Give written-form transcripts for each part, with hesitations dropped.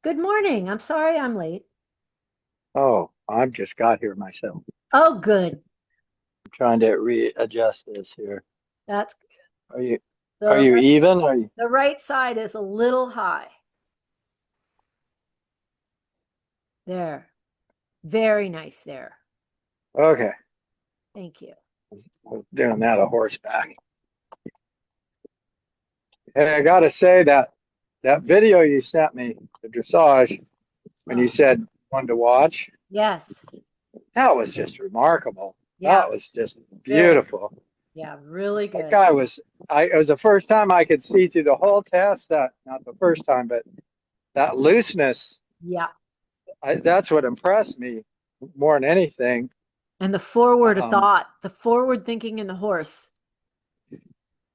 Good morning. I'm sorry I'm late. Oh, I've just got here myself. Oh, good. I'm trying to readjust this here. That's Are you are the you right, even? Are you the right side is a little high. There. Very nice there. okay? Thank you. I was doing that a horseback. Hey, I gotta say that video you sent me, the dressage, when you Oh, said you wanted to watch, yes. that was just remarkable. Yeah, That was just very. beautiful. Yeah, really That good. guy was it was the first time I could see through the whole test, that not the first time, but that looseness, Yeah. that's what impressed me more than anything. And the forward Um, thought, the forward thinking in the horse.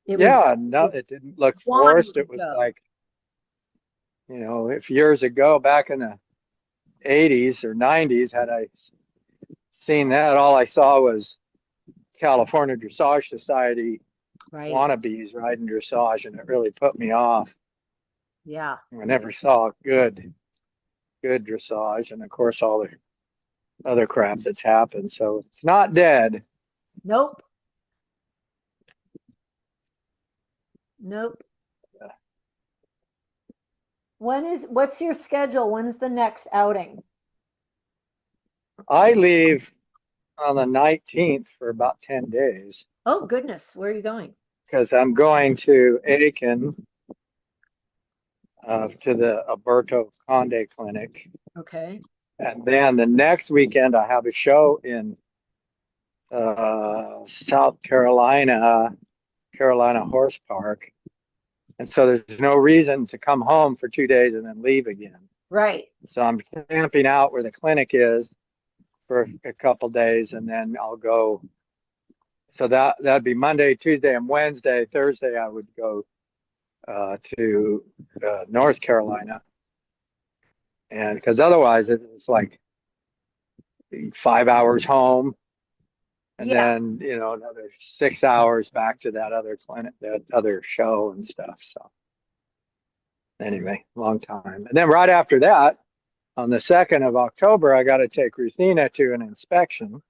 It was Yeah, no, it it didn't look wanting forced. to It was go. like, if years ago, back in the 80s or 90s, had I seen that, all I saw was California Dressage Society Right. wannabes riding dressage, and it really put me off. Yeah. I never saw good dressage, and of course, all the other crap that's happened. So it's not dead. Nope. Nope. What's your schedule? When's the next outing? I leave on the 19th for about 10 days Oh, goodness. Where are you going? because I'm going to Aiken, to the Alberto Conde Clinic. Okay. And then the next weekend, I have a show in South Carolina, Carolina Horse Park. And so there's no reason to come home for 2 days and then leave again. Right. So I'm camping out where the clinic is for a couple days, and then I'll go. So that'd be Monday, Tuesday, and Wednesday. Thursday, I would go to North Carolina, and because otherwise it's like 5 hours home, and Yeah. then another 6 hours back to that other clinic, that other show and stuff. So anyway, long time. And then right after that, on the 2nd of October, I got to take Ruthina to an inspection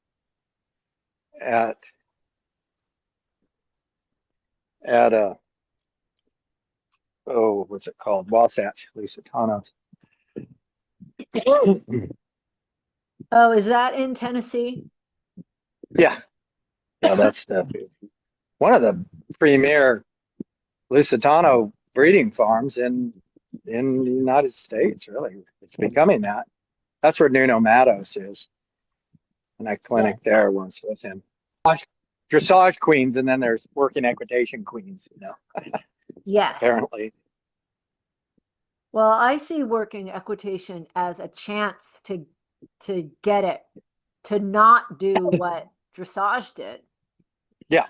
at a, oh, what's it called, Wasatch Lusitano. Oh, is that in Tennessee? Yeah, yeah, that's one of the premier Lusitano breeding farms in the United States. Really, it's becoming that. That's where Nuno Matos is, and that clinic Yes. there once with him. Dressage queens, and then there's working equitation queens. Yes. Apparently, Well, I see working equitation as a chance to get it to not do what dressage did. yeah.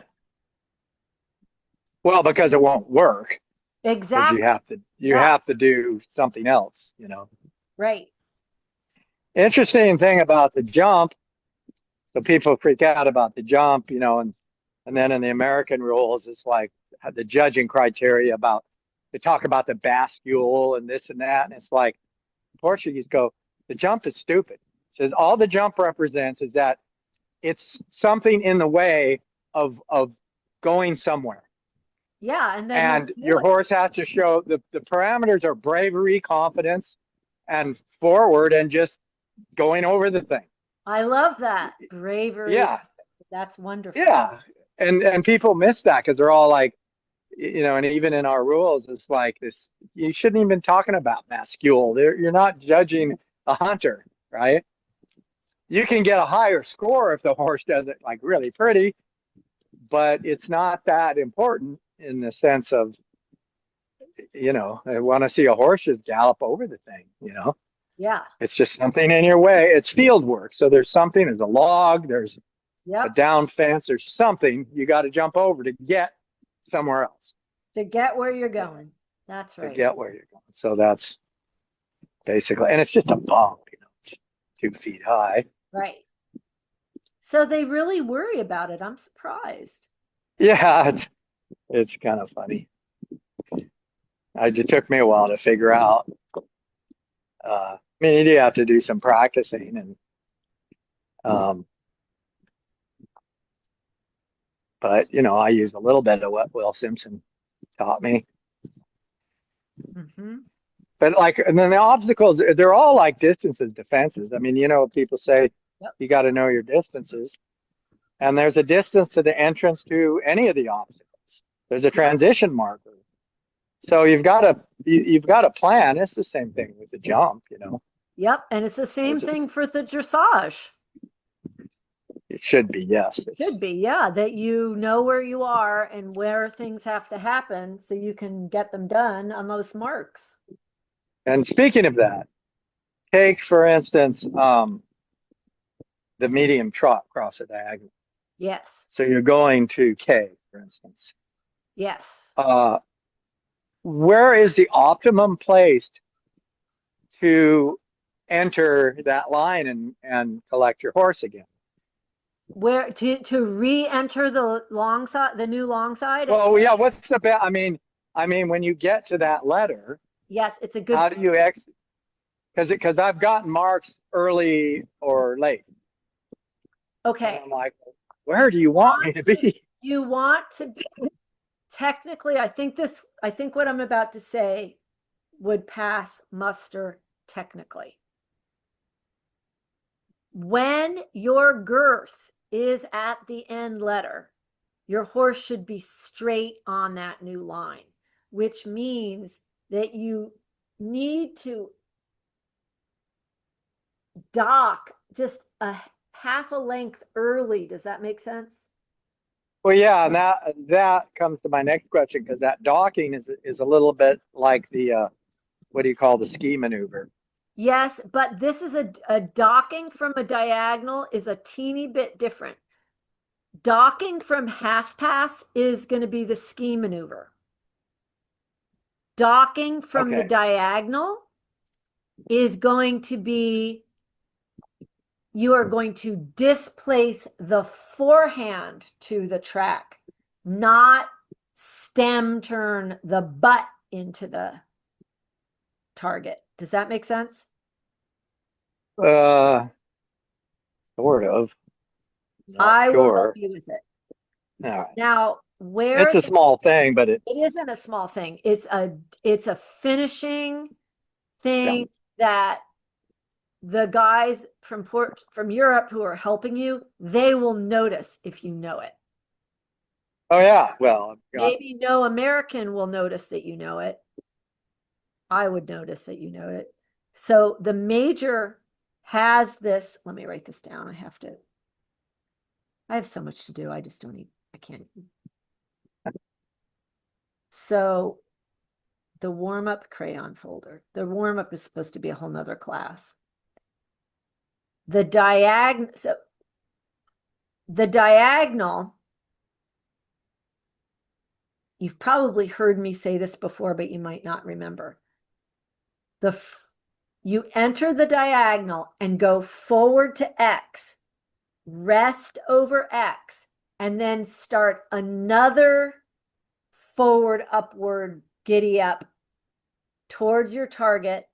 Well, because it won't work, because you Exactly. have to you Yeah. have to do something else. Right. Interesting thing about the jump. So people freak out about the jump, and then in the American rules, it's like the judging criteria about they talk about the bascule and this and that, and it's like Portuguese go, the jump is stupid. So all the jump represents is that it's something in the way of going somewhere. Yeah. And then he'll And do your it. horse has to show the parameters are bravery, confidence, and forward and just going over the thing. I love that. Bravery. Yeah. That's wonderful. Yeah. And people miss that because they're all like, and even in our rules, it's like this, you shouldn't even be talking about mascule. You're not judging a hunter, right? You can get a higher score if the horse does it like really pretty, but it's not that important in the sense of, I want to see a horse just gallop over the thing. Yeah. It's just something in your way. It's field work. So there's something, there's a log, there's a Yep. down fence, there's something you got to jump over to get somewhere else. To get where you're Yeah, going. That's to right. get where you're going. So that's basically, and it's just a bump, it's 2 feet high. Right. So they really worry about it. I'm surprised. Yeah, it's kind of funny. It took me a while to figure out I mean, you do have to do some practicing, and but you know, I use a little bit of what Will Simpson taught me. Mm-hmm. But like, and then the obstacles, they're all like distances, defenses. I mean, you know, people say Yep. you got to know your distances, and there's a distance to the entrance to any of the obstacles. There's a transition marker. So you've got to plan. It's the same thing with the jump, you know. Yep. And it's the same It's just, thing for the dressage. it should be, yes. Should be, yeah, that you know where you are and where things have to happen so you can get them done on those marks. And speaking of that, take for instance the medium trot across a diagonal. Yes. So you're going to K, for instance. Yes. Where is the optimum place to enter that line and collect your horse again? Where to re-enter the long side, the new long side? Well, yeah, what's the best? I mean, when you get to that letter, Yes, it's a good. how do you exit? Because I've gotten marks early or late. Okay. And I'm like, where do you want me to be? You want to technically, I think what I'm about to say would pass muster technically. When your girth is at the end letter, your horse should be straight on that new line, which means that you need to dock just a half a length early. Does that make sense? Well, yeah, and that comes to my next question, because that docking is a little bit like the what do you call the ski maneuver? Yes, but this is a docking from a diagonal is a teeny bit different. Docking from half pass is going to be the ski maneuver. Docking from the Okay. diagonal is going to be, you are going to displace the forehand to the track, not stem turn the butt into the target. Does that make sense? Uh, Sort of. Not I will help sure. you with it. All right. Now, where It's a small thing, but it isn't a small thing. It's a finishing yeah. thing that the guys from Europe who are helping you, they will notice if you know it. Oh yeah. Well, I've got, Maybe no American will notice that you know it. I would notice that you know it. So the major has this. Let me write this down. I have so much to do. I just don't need, I can't. So the warm-up crayon folder. The warm-up is supposed to be a whole nother class. The diagonal, so the diagonal, you've probably heard me say this before, but you might not remember. You enter the diagonal and go forward to X, rest over X, and then start another forward, upward, giddy up towards your target.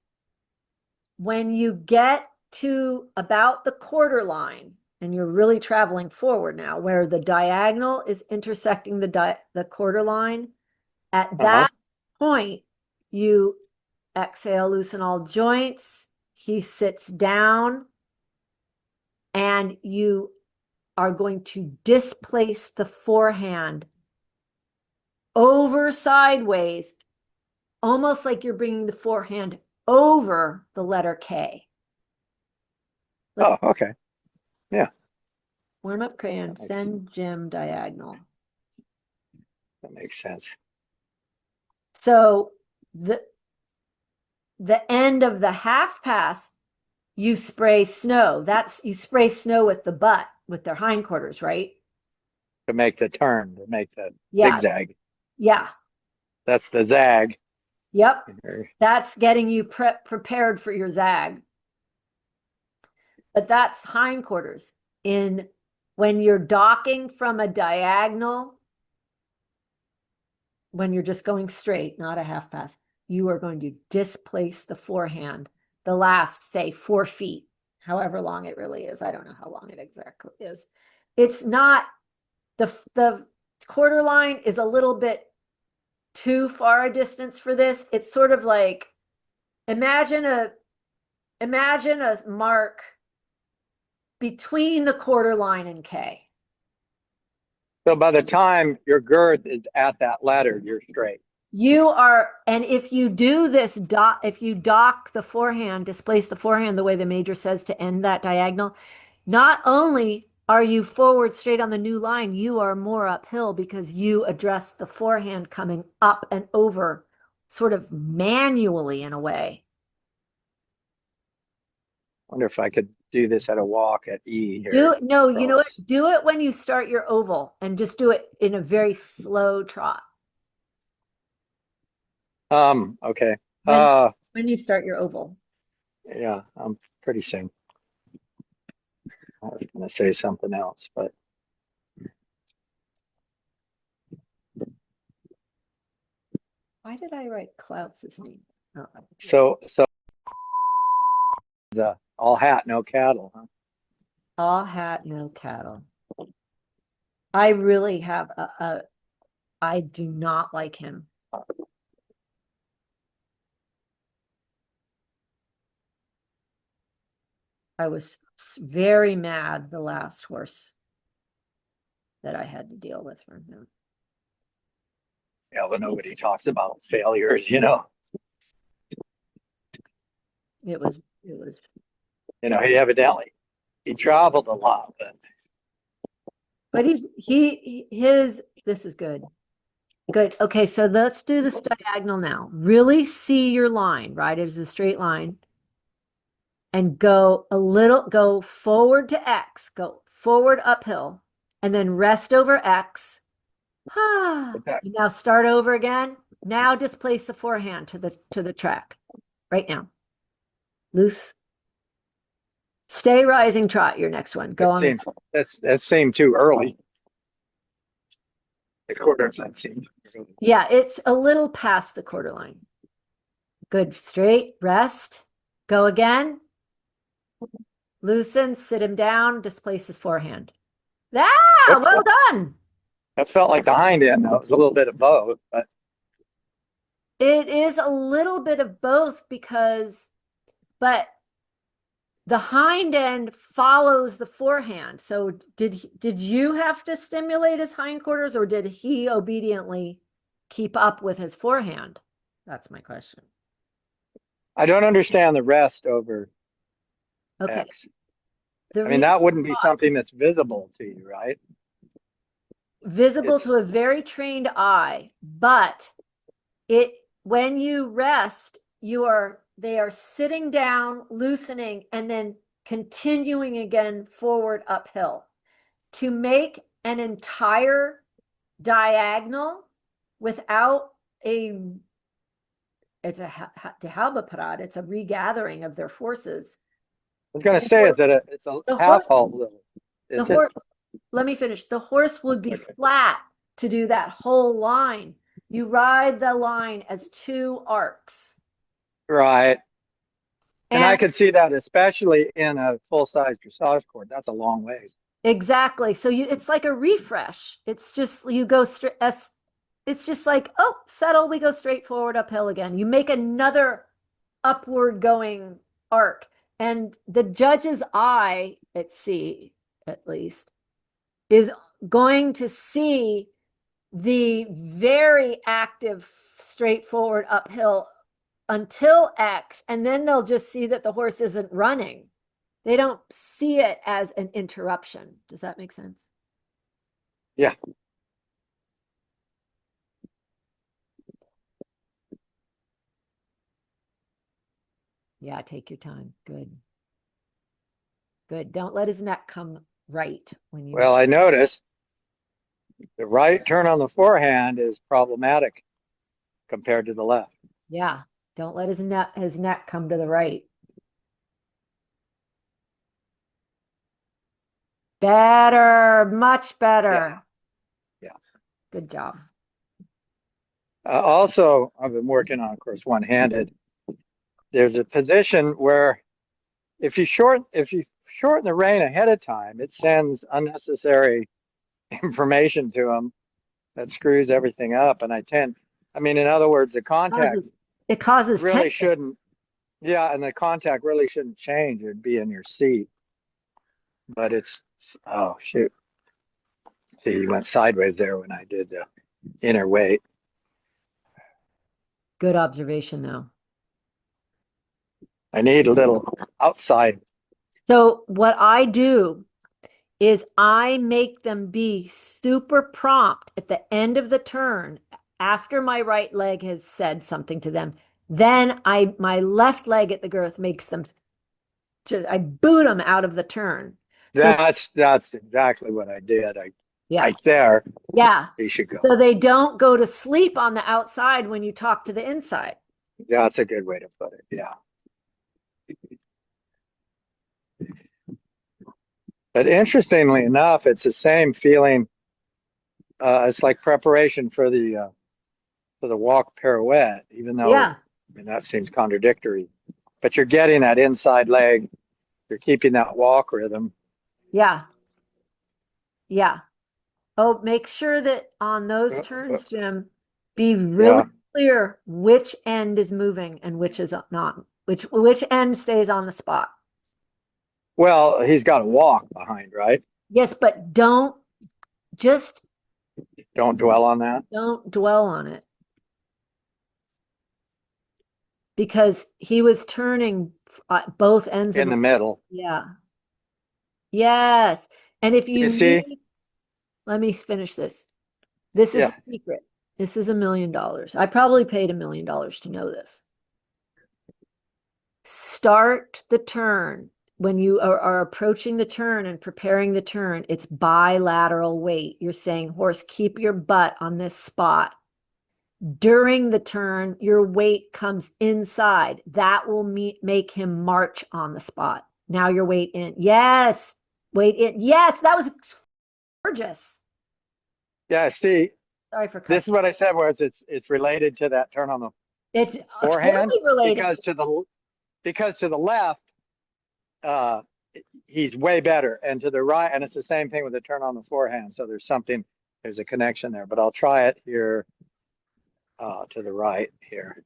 When you get to about the quarter line, and you're really traveling forward now, where the diagonal is intersecting the quarter line, at that point, you exhale, loosen all joints. He sits down, and you are going to displace the forehand over sideways, almost like you're bringing the forehand over the letter K. oh, okay. Yeah. Warm up crayon, send Jim diagonal. That makes sense. So the end of the half pass, you spray snow. You spray snow with the butt, with their hindquarters, right? To make the turn, to make the Yeah. zigzag. Yeah. That's the zag. Yep. That's getting you prepared for your zag. But that's hindquarters. When you're docking from a diagonal, when you're just going straight, not a half pass, you are going to displace the forehand. the last, say, 4 feet, however long it really is. I don't know how long it exactly is. It's not, the quarter line is a little bit too far a distance for this. It's sort of like, imagine a mark between the quarter line and K. So by the time your girth is at that letter, you're straight. You are, and if you do this if you dock the forehand, displace the forehand the way the major says to end that diagonal, not only are you forward straight on the new line, you are more uphill because you address the forehand coming up and over sort of manually in a way. Wonder if I could do this at a walk at E here. You know what? Do it when you start your oval and just do it in a very slow trot. Okay. When you start your oval. Yeah, I'm pretty soon. I was gonna say something else, but Why did I write Klaus's name? Oh. so all hat, no cattle, huh? All hat, no cattle. I really have I do not like him. I was very mad the last horse that I had to deal with from him. Yeah, but nobody talks about failures, you know. It was You know, he traveled a lot, but this is good. Good. Okay, so let's do this diagonal now. Really see your line, right? It is a straight line. And go forward to X, go forward uphill, and then rest over X. Now start over again. Now displace the forehand to the track right now. Loose. Stay rising trot, your next one. Go on. That seemed too early. The quarter line seemed. Yeah, it's a little past the quarter line. Good. Straight, rest. Go again. Loosen, sit him down, displace his forehand. Well done. That felt like the hind end, though. It was a little bit of both, but it is a little bit of both but the hind end follows the forehand. So did you have to stimulate his hindquarters, or did he obediently keep up with his forehand? That's my question. I don't understand the rest over Okay. X. I mean, that wouldn't be something that's visible to you, right? Visible to a very trained eye, but when you rest, they are sitting down, loosening, and then continuing again forward uphill. To make an entire diagonal without it's a halberparade, it's a regathering of their forces. I was going to say, is that it's a half halt little. The horse, let me finish. The horse would be flat to do that whole line. You ride the line as 2 arcs. Right. And I could see that, especially in a full-size dressage court. That's a long ways. Exactly. So it's like a refresh. It's just, you go straight, it's just like, oh, settle, we go straight forward uphill again. You make another upward going arc. And the judge's eye at sea, at least, is going to see the very active straightforward uphill until X, and then they'll just see that the horse isn't running. They don't see it as an interruption. Does that make sense? Yeah. Yeah, take your time. Good. Good. Don't let his neck come right when you. Well, I noticed the right turn on the forehand is problematic compared to the left. Yeah. Don't let his neck come to the right. Better, much better. Yeah. Good job. Also, I've been working on, of course, one-handed. there's a position where if you shorten the rein ahead of time, it sends unnecessary information to them that screws everything up. And in other words, the contact It causes really tension. shouldn't, yeah, and the contact really shouldn't change. It'd be in your seat. But oh, shoot. See, you went sideways there when I did the inner weight. Good observation, though. I need a little outside. So what I do is I make them be super prompt at the end of the turn after my right leg has said something to them. Then my left leg at the girth makes them I boot them out of the turn. So That's exactly what I did. yeah. Right there. Yeah. They should go. So they don't go to sleep on the outside when you talk to the inside. Yeah, that's a good way to put it. Yeah. But interestingly enough, it's the same feeling. It's like preparation for the walk pirouette, even though Yeah. that seems contradictory. But you're getting that inside leg. You're keeping that walk rhythm. Yeah. Yeah. Oh, make sure that on those turns, Jim, be really clear which end is moving and which is not. Which end stays on the spot. Well, he's got to walk behind, right? Yes, but don't dwell on that. Don't dwell on it. Because he was turning both ends in the middle. Yeah. Yes. And if you see, let me finish this. This is a secret. This is $1 million. I probably paid $1 million to know this. Start the turn. When you are approaching the turn and preparing the turn, it's bilateral weight. You're saying, horse, keep your butt on this spot. During the turn, your weight comes inside. That will make him march on the spot. Now your weight in. Yes. Weight in. Yes, that was gorgeous. Yeah, see. Sorry for cussing. This is what I said, whereas it's related to that turn on the it's forehand. Totally related. Because to the left, he's way better. And to the right, and it's the same thing with the turn on the forehand. So there's a connection there. But I'll try it here. To the right here.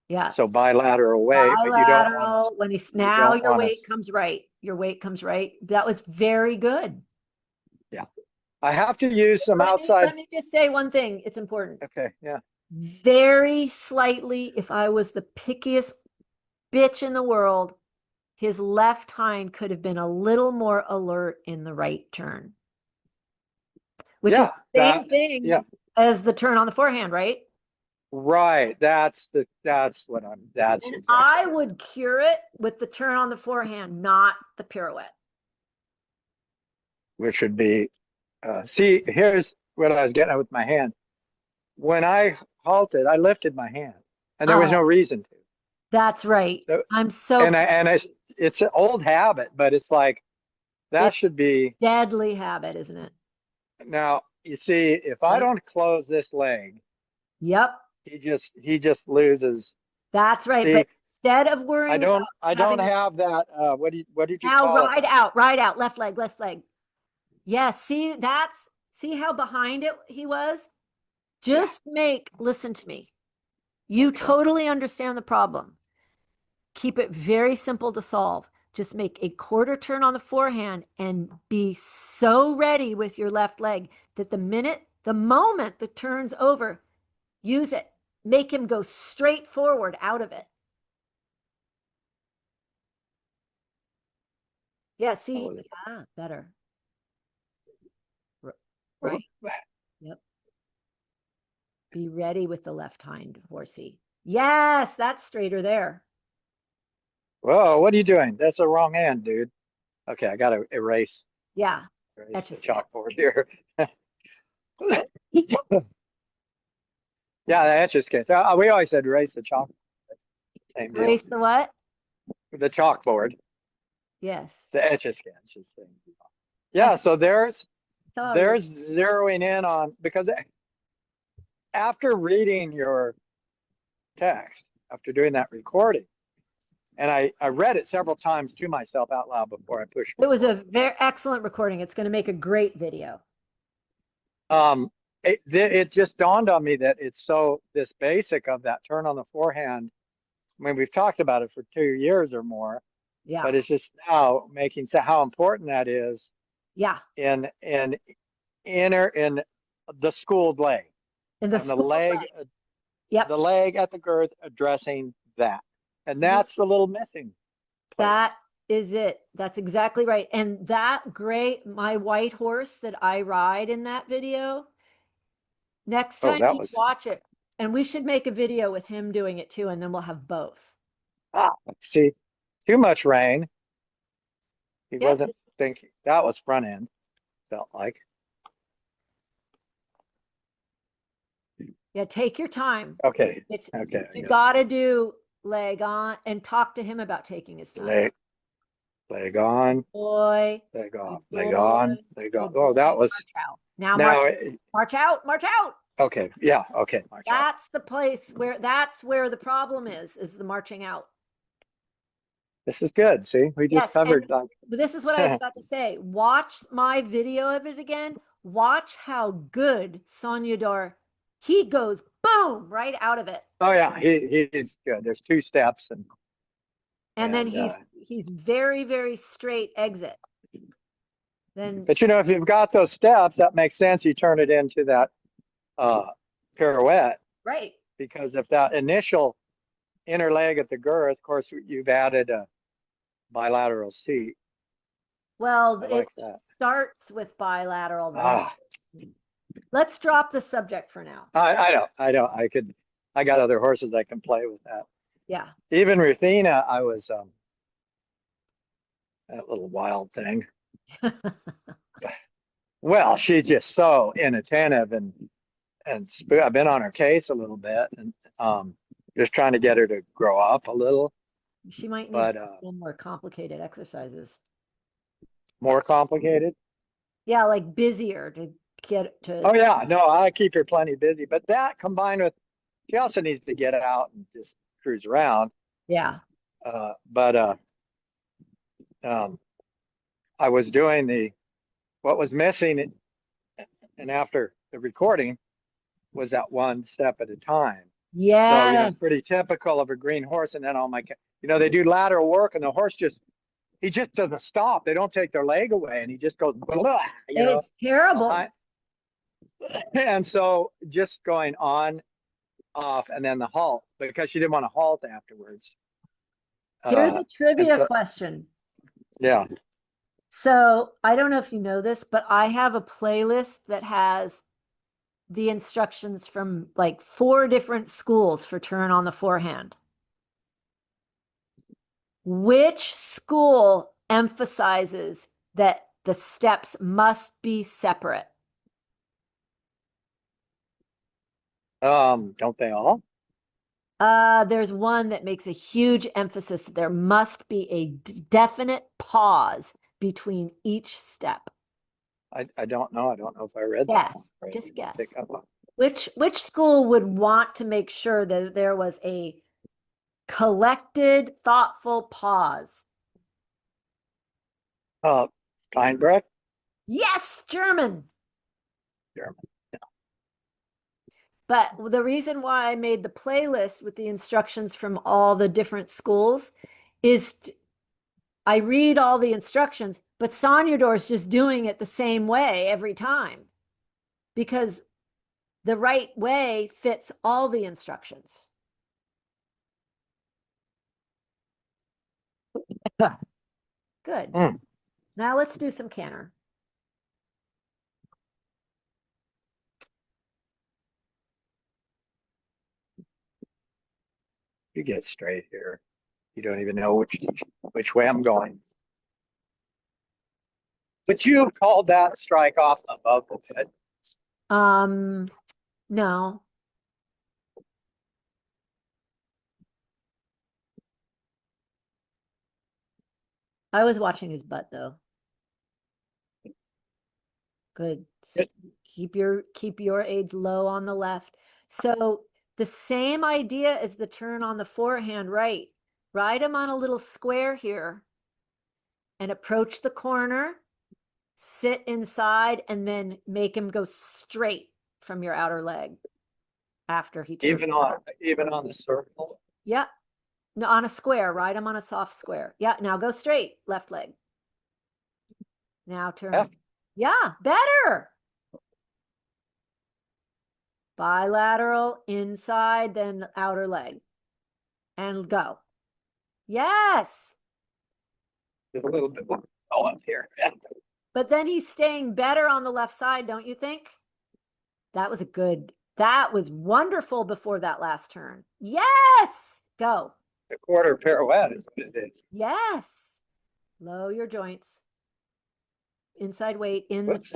Yeah. So bilateral weight, but you don't want when he's now your weight comes right. Your weight comes right. That was very good. Yeah. I have to use some outside. Let me just say one thing. It's important. Okay. Yeah. Very slightly, if I was the pickiest bitch in the world, his left hind could have been a little more alert in the right turn. Which is the same thing as the turn on the forehand, right? Right. That's what I'm. That's. And I would cure it with the turn on the forehand, not the pirouette. Which would be, see, here's what I was getting at with my hand. When I halted, I lifted my hand, and there was no reason to. That's right. I'm so. And it's an old habit, but it's like that should be deadly habit, isn't it? Now you see, if I don't close this leg. Yep. He just loses. That's right. See, but instead of worrying, I don't have that. What did you now call ride it? Ride out, left leg. Yes. See, see how behind it he was? Just listen to me. You totally understand the problem. Keep it very simple to solve. Just make a quarter turn on the forehand and be so ready with your left leg that the moment the turn's over, use it. Make him go straight forward out of it. Yeah, see? Yeah, better. Right? Yep. Be ready with the left hind, horsey. Yes, that's straighter there. Whoa, what are you doing? That's the wrong hand, dude. Okay, I got to erase. Yeah. Erase the chalkboard here. Yeah, the etch-a-sketch. We always said erase the chalkboard. Erase the what? The chalkboard. Yes. The etch-a-sketch. Yeah, so there's zeroing in on, because after reading your text, after doing that recording, And I read it several times to myself out loud before I pushed It was a record. very excellent recording. It's going to make a great video. It just dawned on me that it's so this basic of that turn on the forehand. I mean, we've talked about it for 2 years or more, Yeah. but it's just now making sense how important that is Yeah. in in the schooled leg In the and the school leg, leg. Yep. the leg at the girth addressing that, and that's the little missing place. That is it. That's exactly right. And that my white horse that I ride in that video, next time you watch it, and we should make a video with him doing it too, and then we'll have both. See, too much rain. He Yeah, wasn't thinking that was front end, felt like. Yeah, take your time. Okay. It's okay. You gotta do leg on and talk to him about taking his time. Leg on. Boy. Leg off. Boy, Leg on. Leg off. Oh, boy, that was march out. Now march out, march out. Okay. Yeah. Okay. March that's out. the place that's where the problem is the marching out. This is good. See, we just covered like this is what I was about to say. Watch my video of it again. Watch how good Soñador, he goes boom right out of it. Oh yeah, he's good. There's 2 steps and then he's very, very straight exit. Then but you know, if you've got those steps, that makes sense. You turn it into that pirouette. Right. Because if that initial inner leg at the girth, of course, you've added a bilateral seat. Well, it starts with bilateral. Let's drop the subject for now. I know. I got other horses I can play with that. Yeah. Even Ruthina, I was that little wild thing. Well, she's just so inattentive and I've been on her case a little bit and just trying to get her to grow up a little. She might need more complicated exercises. More complicated? Yeah, like busier to get to. Oh yeah, no, I keep her plenty busy, but that combined with she also needs to get out and just cruise around. Yeah. I was doing what was missing and after the recording was that 1 step at a time. Yeah. So it's pretty typical of a green horse. And then they do lateral work and the horse he just doesn't stop. They don't take their leg away and he just goes, it's terrible. And so just going on, off, and then the halt because she didn't want to halt afterwards. Here's a trivia question. Yeah. So I don't know if you know this, but I have a playlist that has the instructions from like 4 different schools for turn on the forehand. Which school emphasizes that the steps must be separate? Don't they all? There's one that makes a huge emphasis that there must be a definite pause between each step. I don't know. I don't know if I read that. Yes, just guess. Which school would want to make sure that there was a collected, thoughtful pause? Steinbrecht? Yes, German. Yeah. But the reason why I made the playlist with the instructions from all the different schools is I read all the instructions, but Soñador's just doing it the same way every time because the right way fits all the instructions. Good. Now let's do some canter. You get straight here. You don't even know which way I'm going. But you called that strike off above the pit. No. I was watching his butt though. Good. Keep your aids low on the left. So the same idea as the turn on the forehand right. Ride him on a little square here and approach the corner, sit inside, and then make him go straight from your outer leg after he turns. Even on the circle. Yeah. No, on a square, ride him on a soft square. Yeah, now go straight, left leg. Now turn. Yeah. Yeah, better. Bilateral, inside, then outer leg. And go. Yes. There's a little bit more up here. Yeah. But then he's staying better on the left side, don't you think? That was wonderful before that last turn. Yes. Go. The quarter pirouette is what it is. Yes. Low your joints. Inside weight in Whoops.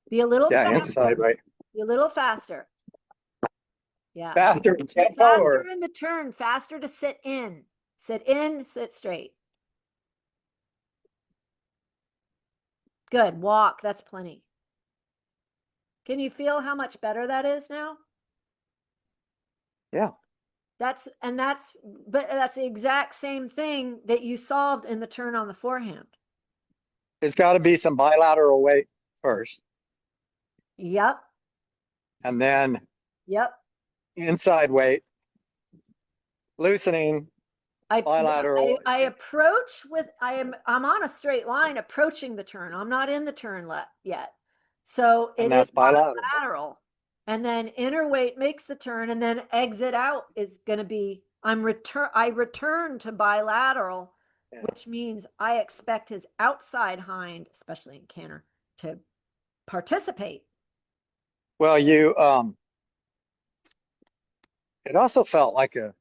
Be a little Yeah, faster. inside, right. Be a little faster. Yeah. Faster in tempo Faster or in the turn, faster to sit in. Sit in, sit straight. Good. Walk. That's plenty. Can you feel how much better that is now? yeah. That's the exact same thing that you solved in the turn on the forehand. It's got to be some bilateral weight first. Yep. And then Yep. inside weight, loosening, bilateral. I approach with I'm on a straight line approaching the turn. I'm not in the turn yet. So it is bilateral. And then inner weight makes the turn, and then exit out is going to be I return to bilateral, Yeah. which means I expect his outside hind, especially in canter, to participate. Well, it also felt like a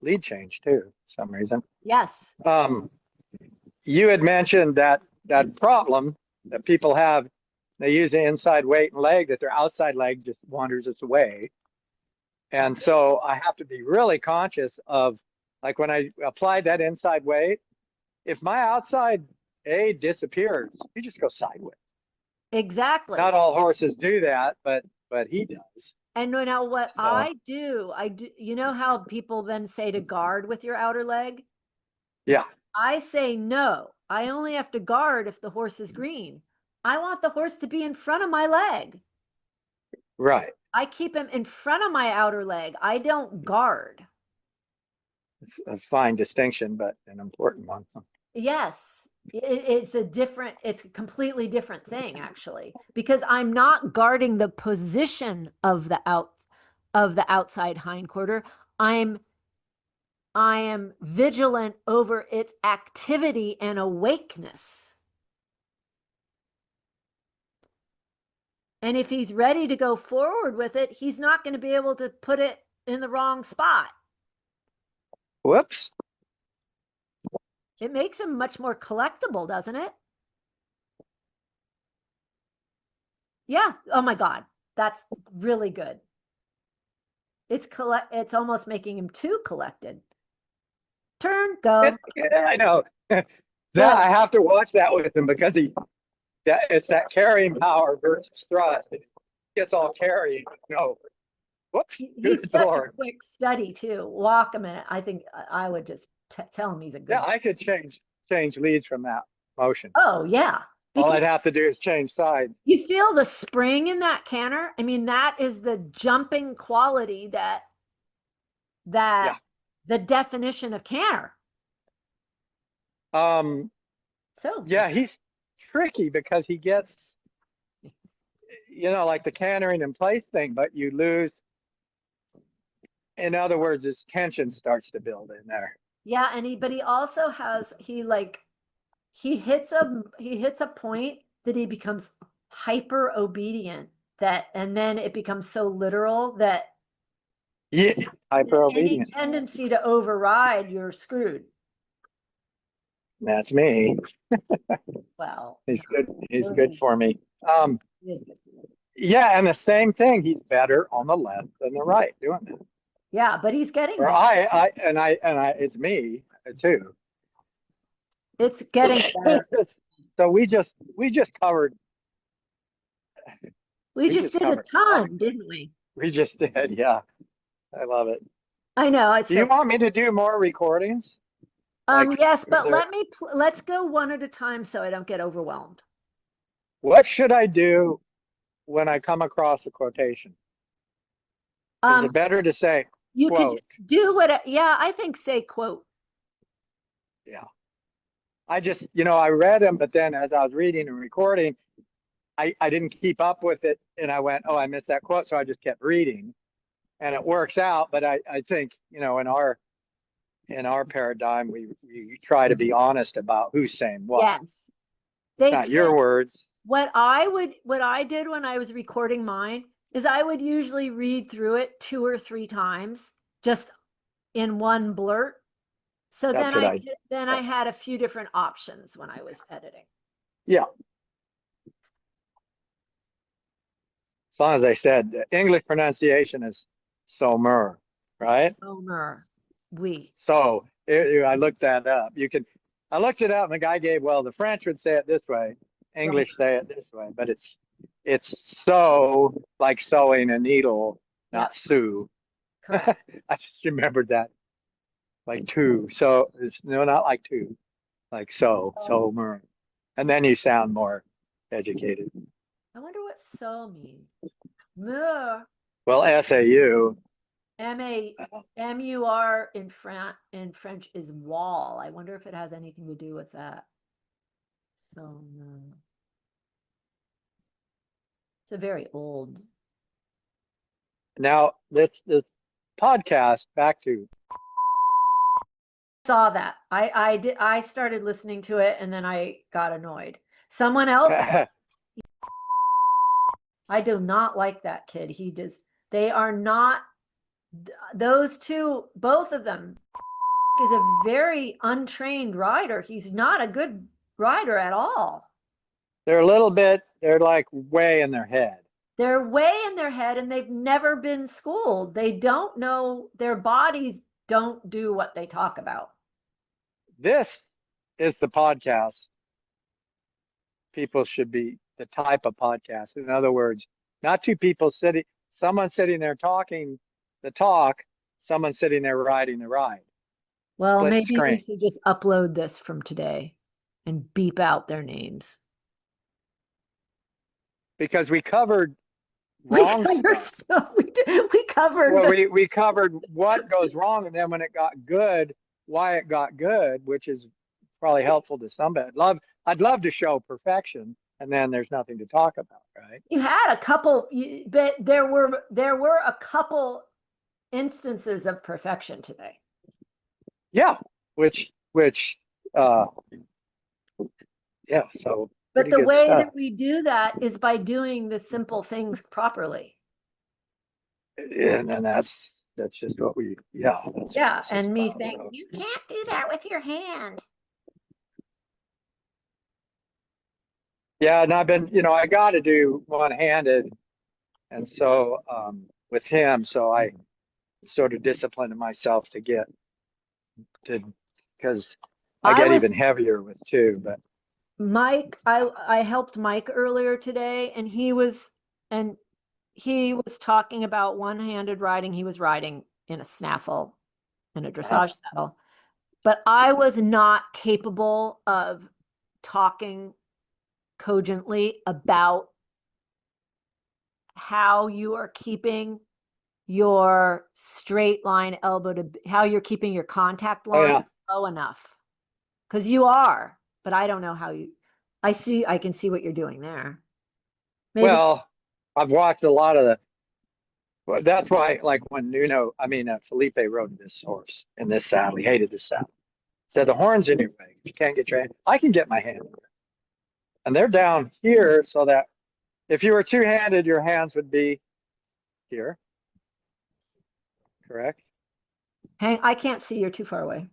lead change too, for some reason. Yes. You had mentioned that problem that people have. They use the inside weight and leg, that their outside leg just wanders its way. And so I have to be really conscious of, like when I applied that inside weight, if my outside A disappears, you just go sideways. Exactly. Not all horses do that, but he does. And now what I do, you know how people then say to guard with your outer leg? Yeah. I say no. I only have to guard if the horse is green. I want the horse to be in front of my leg. Right. I keep him in front of my outer leg. I don't guard. It's a fine distinction, but an important one. Yes. It's a completely different thing, actually, because I'm not guarding the position of the outside hindquarter. I am vigilant over its activity and awakeness. And if he's ready to go forward with it, he's not going to be able to put it in the wrong spot. Whoops. It makes him much more collectible, doesn't it? Yeah. Oh my God. That's really good. It's almost making him too collected. Turn, go. Yeah, I know. I have to watch that with him because it's that carrying power versus thrust. It gets all carried. No. Whoops. He's such a quick study too. Walk a minute. I think I would just tell him he's a good. Yeah, I could change leads from that motion. Oh yeah. All I'd have to do is change sides. You feel the spring in that canter? I mean, that is the jumping quality that the definition of canter. Yeah, he's tricky because he gets, like the cantering in place thing, but you lose. In other words, his tension starts to build in there. Yeah, but he also has he hits a point that he becomes hyper obedient, and then it becomes so literal that hyper obedient. Any tendency to override, you're screwed. That's me. Well, he's good. He's good for me. He is good. Yeah, and the same thing. He's better on the left than the right doing that. Yeah, but he's getting there. It's me too. It's getting better. So we just covered. We just did a ton, didn't we? We just did, yeah. I love it. I know, it's Do you so, want me to do more recordings? Like, yes, is but there, let's go one at a time so I don't get overwhelmed. what should I do when I come across a quotation? Is Um, it better to say, you could quote? just do what, yeah, I think say quote. Yeah. I just, I read them, but then as I was reading and recording, I didn't keep up with it. And I went, oh, I missed that quote. So I just kept reading and it works out. But I think, in our paradigm, we try to be honest about who's saying what. Yes. It's They not your tend, words. what I did when I was recording mine is I would usually read through it 2 or 3 times just in one blurt. So That's then what I had a few different options when I was editing. yeah. As long as I said the English pronunciation is Saumur, right? Omer, we. So I looked that up. I looked it up, and the guy gave, well, the French would say it this way, English say it this way, but it's so like sewing a needle, Yeah, not sew. correct. I just remembered that, like two. So no, not like two, like so mer. And then you sound more educated. I wonder what so means. Mur, Well, SAU. M-A-M-U-R in French is wall. I wonder if it has anything to do with that. So no. It's a very old. Now this podcast back to Saw that. I started listening to it and then I got annoyed. Someone else, I do not like that kid. He does, they are not, those two, both of them is a very untrained rider. He's not a good rider at all. they're a little bit, they're like way in their head. They're way in their head and they've never been schooled. They don't know, their bodies don't do what they talk about. This is the podcast people should be the type of podcast. In other words, not two people sitting, someone sitting there talking the talk, someone sitting there riding the ride. Well, Split maybe we screen. should just upload this from today and beep out their names. Because we covered We wrong covered stuff. we covered Well, the we covered what goes wrong, and then when it got good, why it got good, which is probably helpful to somebody. I'd love to show perfection, and then there's nothing to talk about, right? you had a couple, but there were a couple instances of perfection today. Yeah, which yeah, so But pretty the good way stuff. that we do that is by doing the simple things properly. And that's just what we Yeah, that's and me about, saying, you can't do that with your hand. yeah, and I've been, I got to do one-handed, and so with him, so I sort of disciplined myself to get to because I I get was even heavier with two, but Mike, I helped Mike earlier today and he was talking about one-handed riding. He was riding in a snaffle in a uh, dressage saddle, but I was not capable of talking cogently about how you are keeping your straight line elbow to how you're keeping your contact oh line yeah, low enough. Because you are, but I don't know how you, I can see what you're doing there. Maybe well, I've watched a lot of the. Well, that's why, like when Felipe rode this horse in this saddle, he hated this saddle. Said the horn's in your way. You can't get your hand. I can get my hand, and they're down here so that if you were two-handed, your hands would be here. Correct? I can't see, you're too far away.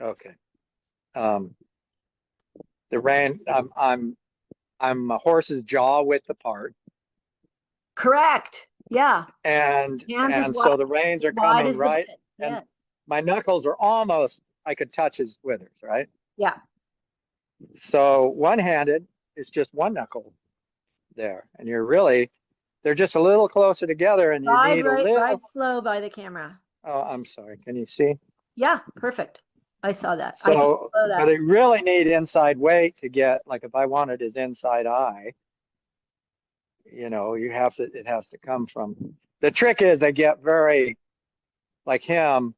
Okay. Um, the rein, I'm a horse's jaw width apart, Correct. Yeah. and Hands as so the reins are wide coming as the right, bit. and Yes. my knuckles are almost, I could touch his withers, right? Yeah. So one-handed is just one knuckle there, and they're just a little closer together, and you need a little. Ride slow by the camera. Oh, I'm sorry. Can you see? Yeah, perfect. I saw that. I can So, follow but that. I really need inside weight to get, like, if I wanted his inside eye, you have to, it has to come from, the trick is I get very, like him,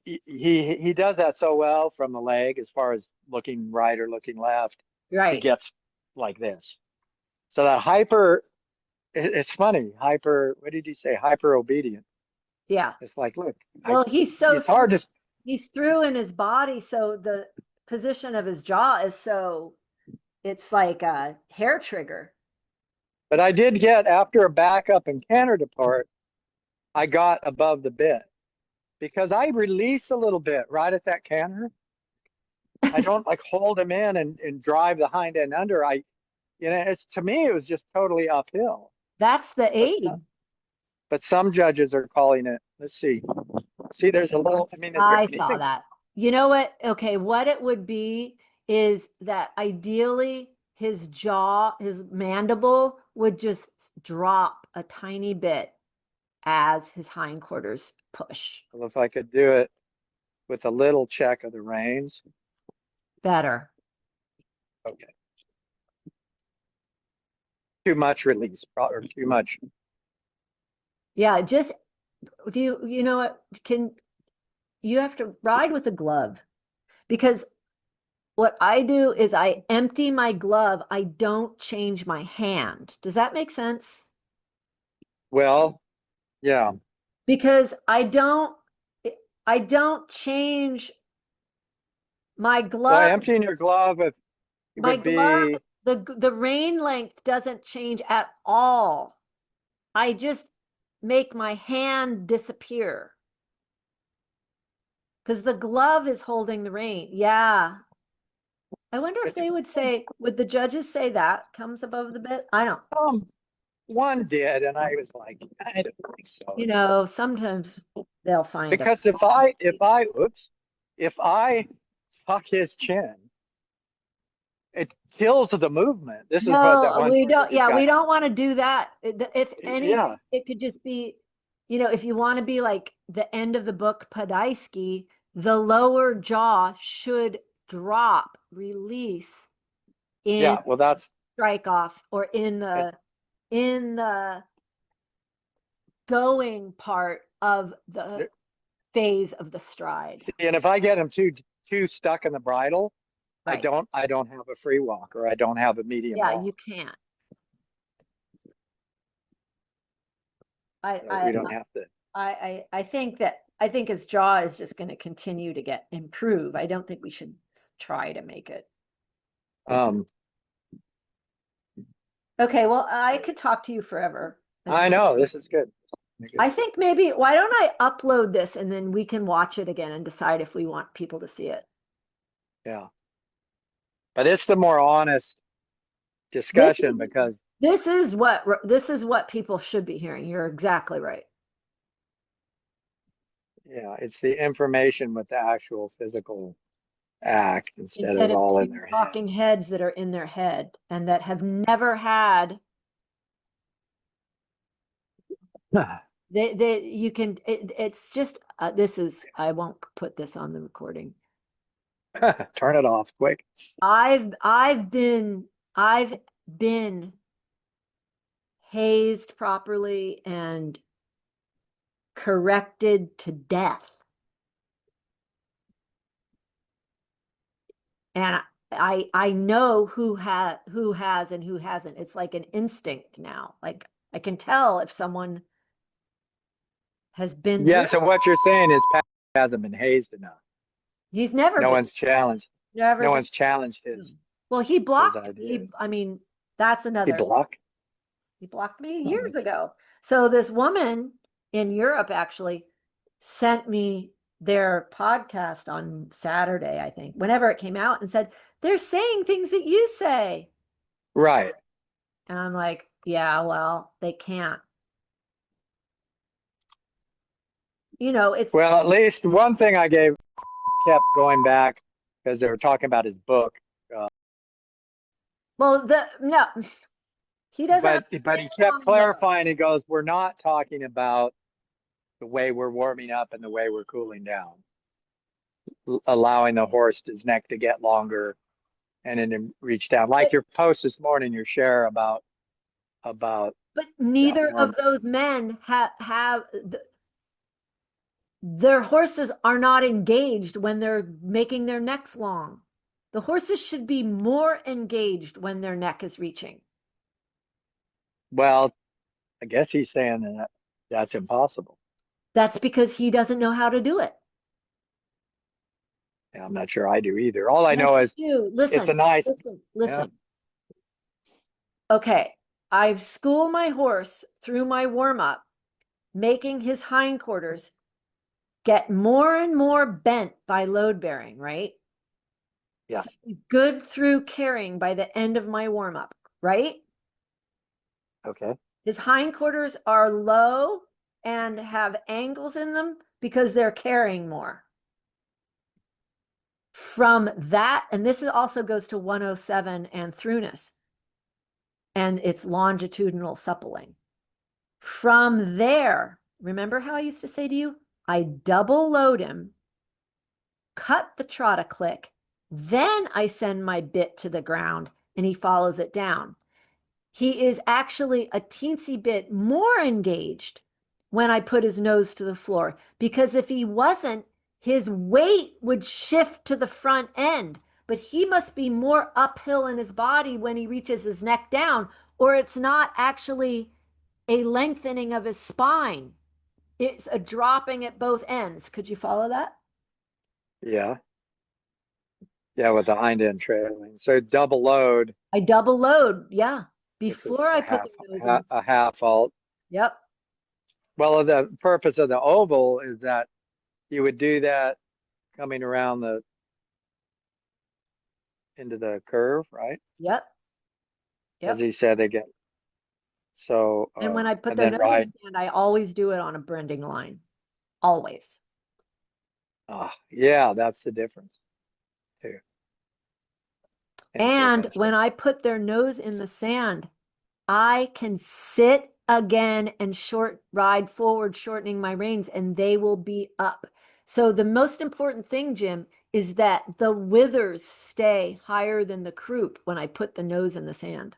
he does that so well from the leg as far as looking right or looking left. He Right. gets like this. So that it's funny, what did you say? Hyper obedient. Yeah. It's like, look, Well, it's hard to, he's through in his body, so the position of his jaw is so it's like a hair trigger. but I did get, after a backup and canter depart, I got above the bit because I release a little bit right at that canter. I don't like hold him in and drive the hind end under. It's, to me, it was just totally uphill. That's the But aid. some judges are calling it. Let's see. See, there's a little. I mean, is there I saw anything? that. You know what? Okay, what it would be is that ideally his jaw, his mandible would just drop a tiny bit as his hindquarters push. Well, if I could do it with a little check of the reins. Better. Okay. Too much release or too much. Yeah, just you know what? You have to ride with a glove because what I do is I empty my glove. I don't change my hand. Does that make sense? Well, yeah. Because I don't change my Well, glove. emptying your glove My would glove, be. the rein length doesn't change at all. I just make my hand disappear. Because the glove is holding the rein. Yeah. I wonder if they would the judges say that comes above the bit? I don't. One did, and I was like, I don't think so. Sometimes they'll find them. Because if I tuck his chin, it kills the movement. This is what that No, one we judge don't. just Yeah, got. we don't want to do that. If anything, Yeah, it could just be, if you want to be like the end of the book, Podolsky, the lower jaw should drop, release in yeah. Well, that's strike off or it, in the going part of the phase of the stride. and if I get him too stuck in the bridle, Right. I don't have a free walk or I don't have a medium Yeah, walk. you can't. We don't have to. I think his jaw is just going to continue to improve. I don't think we should try to make it. Um, Okay, well, I could talk to you forever. I know this is good. I think maybe why don't I upload this and then we can watch it again and decide if we want people to see it. Yeah, but it's the more honest discussion because this is what people should be hearing. You're exactly right. yeah, it's the information with the actual physical act instead Instead of of all in two their head. talking heads that are in their head and that have never had you can it's just I won't put this on the recording. Turn it off quick. I've been hazed properly and corrected to death. And I know who has and who hasn't. It's like an instinct now. Like I can tell if someone has been Yeah, through. so what you're saying is Pat hasn't been hazed enough. He's never No been. one's challenged. Never No been. one's challenged his Well, he blocked. ideas. I mean, that's He another. blocked. He blocked me Oh, years ago. So this woman in Europe actually sent me their podcast on Saturday, I think, whenever it came out, and said, they're saying things that you say. Right. And I'm like, yeah, well, they can't. It's Well, at least one thing I kept going back because they were talking about his book. well, no, he doesn't But he understand kept on the clarifying. He goes, "We're not talking about the way we're warming up and the way we're cooling down, allowing the horse's neck to get longer and then reach down. Like your post this morning, your share about But that neither warm. of those men their horses are not engaged when they're making their necks long. The horses should be more engaged when their neck is reaching. Well, I guess he's saying that that's impossible. That's because he doesn't know how to do it. Yeah, I'm not sure I do either. All I Yes, know you is do. it's a Listen, nice, listen, yeah, listen. Okay, I've schooled my horse through my warm up, making his hindquarters get more and more bent by load bearing, right? So yes, he's good through carrying by the end of my warm up, right? okay, His hindquarters are low and have angles in them because they're carrying more. From that, and this also goes to 107 and throughness and its longitudinal suppling. From there, remember how I used to say to you, I double load him, cut the trot a click, then I send my bit to the ground and he follows it down. He is actually a teensy bit more engaged when I put his nose to the floor, because if he wasn't, his weight would shift to the front end, but he must be more uphill in his body when he reaches his neck down, or it's not actually a lengthening of his spine. It's a dropping at both ends. Could you follow that? yeah, yeah, with the hind end trailing. So double load, I double load, yeah, which is before I a put half, the nose in. a half halt. Yep. Well, the purpose of the oval is that you would do that coming around the into the curve, right? Yep. As Yep. he said, they get so And when I put and their then nose in the ride. sand, I always do it on a branding line. Always. Yeah, that's the difference too. And Interesting. when I put their nose in the sand, I can sit again and ride forward, shortening my reins, and they will be up. So the most important thing, Jim, is that the withers stay higher than the croup when I put the nose in the sand.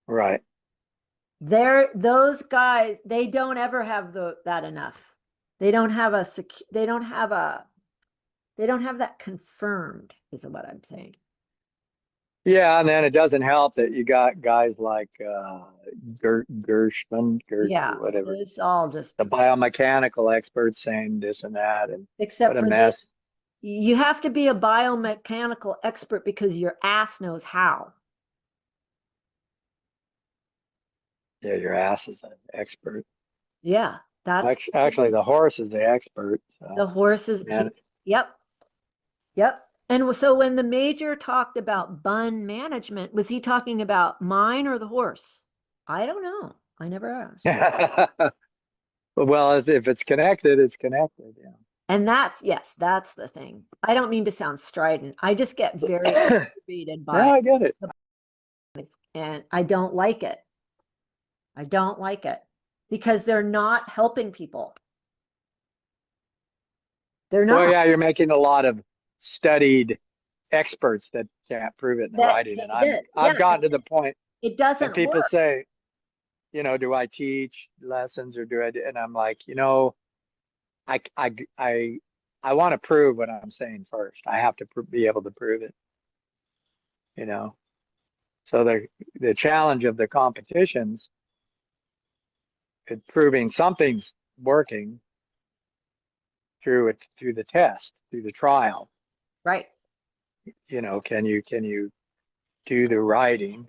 Right. Those guys, they don't ever have that enough. They don't have they don't have that confirmed, is what I'm saying. Yeah, and then it doesn't help that you got guys like Yeah, whatever, it's all just, the biomechanical experts saying this and that, and what except a for mess. you have to be a biomechanical expert because your ass knows how. Yeah, your ass is an expert. Yeah, that's Actually, the horse is the expert. the horses. And Yep, yep. And so when the major talked about bun management, was he talking about mine or the horse? I don't know. I never asked. well, if it's connected, it's connected. And yes, that's the thing. I don't mean to sound strident. I just get very Yeah. aggravated No, by I get it. and I don't like it. I don't like it because they're not helping people. They're Well, not. yeah, you're making a lot of studied experts that can't prove it in the That writing, and yeah, I've gotten to the point, it and doesn't people work. say, do I teach lessons or do I? And I'm like, I I I I want to prove what I'm saying first. I have to be able to prove it. You know, so the challenge of the competitions is proving something's working through the test, through the trial. Right. Can you do the writing?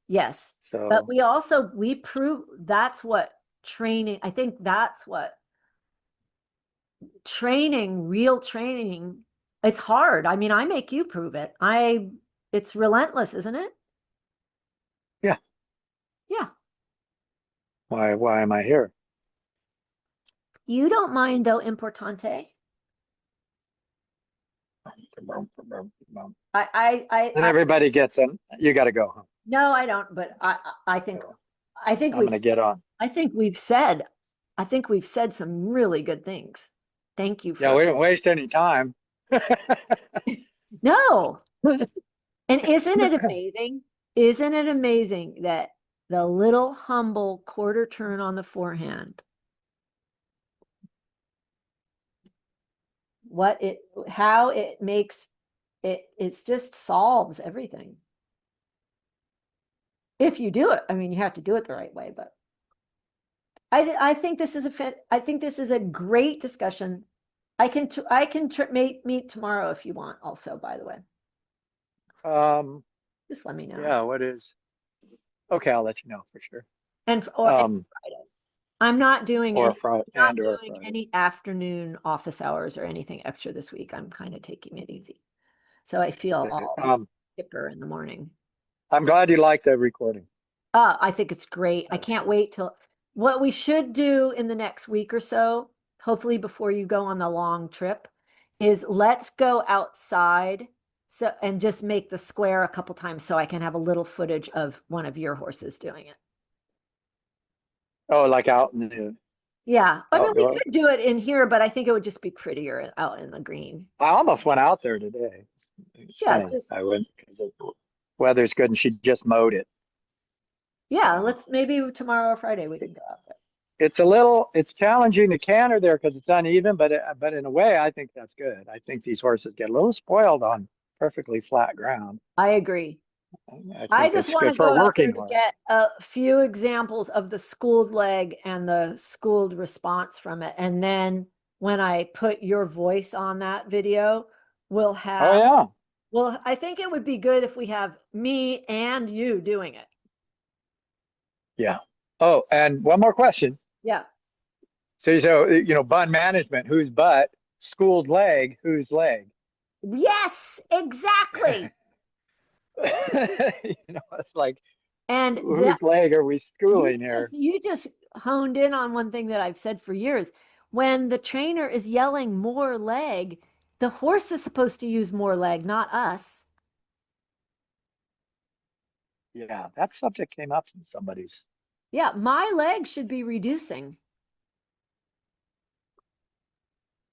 Yes. But So we prove that's what training, I think that's what real training, it's hard. I mean, I make you prove it. It's relentless, isn't it? yeah, Yeah. why am I here? You don't mind though, Importante. And I everybody gets them. You got to go. No, I don't, but I think, So I think I'm gonna get on. I think we've said some really good things. Thank you Yeah, for, we didn't waste any time. no. And isn't it amazing? Isn't it amazing that the little humble quarter turn on the forehand, how it makes it's just solves everything. If you do it, I mean, you have to do it the right way, but I think this is I think this is a great discussion. I can meet tomorrow if you want also, by the way. Um, Just let me know. yeah, what is, okay, I'll let you know for sure. Or Um, Friday. I'm not doing or any Friday not and or doing Friday. any afternoon office hours or anything extra this week. I'm kind of taking it easy. So I feel Okay. all chipper in the morning. I'm glad you liked the recording. I think it's great. I can't wait till what we should do in the next week or so, hopefully before you go on the long trip, is let's go outside and just make the square a couple times so I can have a little footage of one of your horses doing it. Oh, like out in the Yeah. I mean, we outdoor. could do it in here, but I think it would just be prettier out in the green. I almost went out there today. It's Yeah, funny. I went because the weather's good and she just mowed it. yeah, So let's maybe tomorrow or Friday we can go out there. it's challenging to canter there because it's uneven, but in a way, I think that's good. I think these horses get a little spoiled on perfectly flat ground. I agree. I I think just it's want good to for a go out there working to horse. get a few examples of the schooled leg and the schooled response from it. And then when I put your voice on that video, we'll Oh have, yeah, well, I think it would be good if we have me and you doing it. yeah. Oh, and one more question. Yeah. So bun management, whose butt? Schooled leg, whose leg? Yes, exactly. It's like, And that whose leg are we schooling here? you just honed in on one thing that I've said for years. When the trainer is yelling more leg, the horse is supposed to use more leg, not us. Yeah, that subject came up from somebody's. Yeah, my leg should be reducing.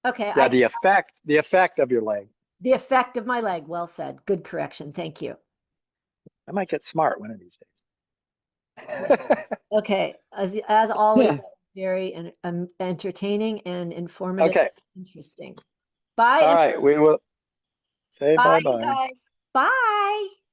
Okay, Yeah, the effect of your leg. the effect of my leg. Well said. Good correction. Thank you. I might get smart one of these Yes. days. Okay, as always, very entertaining and informative, Okay. interesting. Bye All and right. We will say bye, you bye-bye. guys. Bye.